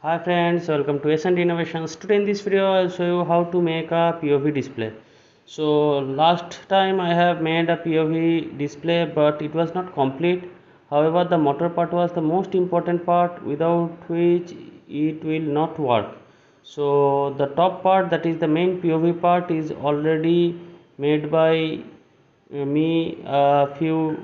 Hi friends, welcome to S&D Innovations. Today in this video I'll show you how to make a POV display. So last time I have made a POV display but it was not complete. However, the motor part was the most important part, without which it will not work. So the top part, that is the main POV part, is already made by me a few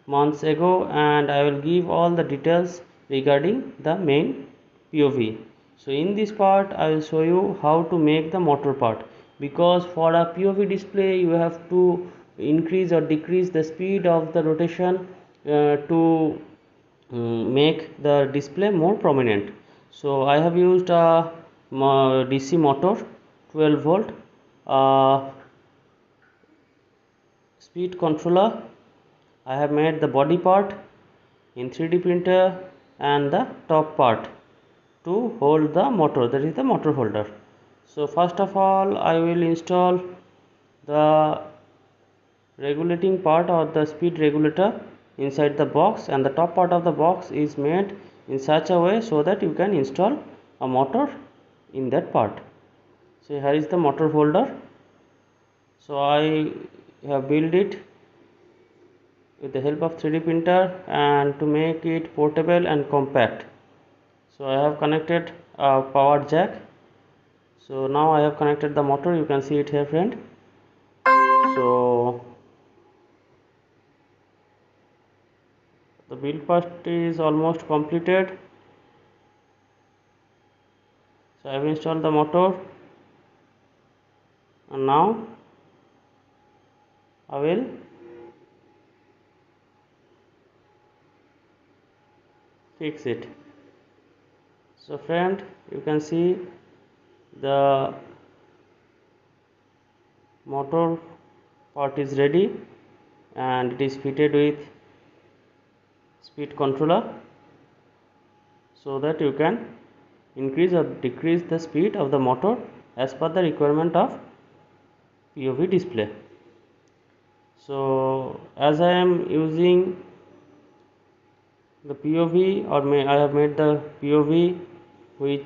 months ago, and I will give all the details regarding the main POV. So in this part I will show you how to make the motor part, because for a POV display you have to increase or decrease the speed of the rotation to make the display more prominent. So I have used a DC motor 12 volt, speed controller. I have made the body part in 3D printer and the top part to hold the motor, that is the motor holder. So first of all I will install the regulating part or the speed regulator inside the box, and the top part of the box is made in such a way so that you can install a motor in that part. So here is the motor holder. So I have built it with the help of 3D printer and to make it portable and compact. So I have connected a power jack. So now I have connected the motor, you can see it here friend. So the build part is almost completed. So I have installed the motor, and now I will fix it. So friend, you can see the motor part is ready and it is fitted with speed controller, so that you can increase or decrease the speed of the motor as per the requirement of POV display. So as I am using the POV, or I have made the POV with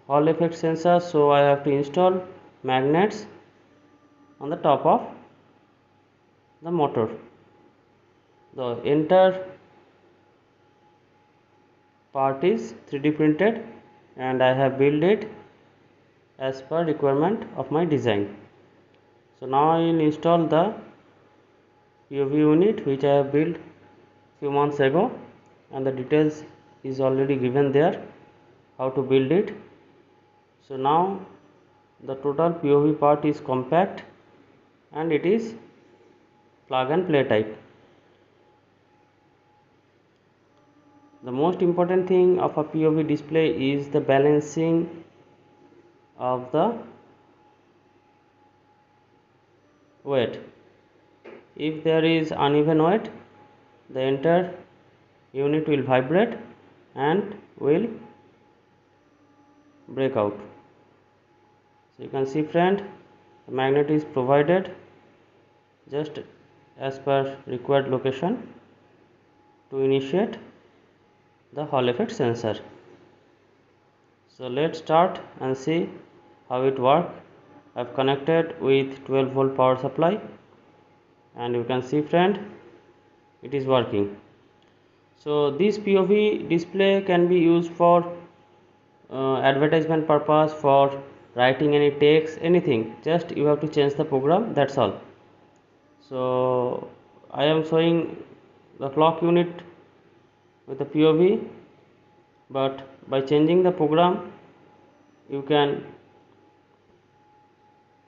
Hall effect sensor, so I have to install magnets on the top of the motor. The entire part is 3D printed and I have built it as per requirement of my design. So now I will install the POV unit which I have built few months ago, and the details is already given there how to build it. So now the total POV part is compact and it is plug and play type. The most important thing of a POV display is the balancing of the weight. If there is uneven weight, the entire unit will vibrate and will break out. So you can see friend, the magnet is provided just as per required location to initiate the Hall effect sensor. So let's start and see how it works. I have connected with 12 volt power supply, and you can see friend, it is working. So this POV display can be used for advertisement purpose, for writing any text, anything. Just you have to change the program, that's all. So I am showing the clock unit with the POV, but by changing the program you can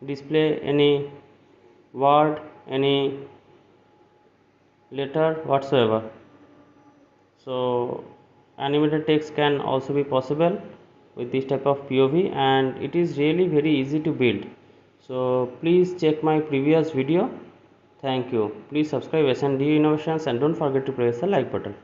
display any word, any letter whatsoever. So animated text can also be possible with this type of POV, and it is really very easy to build. So please check my previous video. Thank you. Please subscribe S&D Innovations and don't forget to press the like button.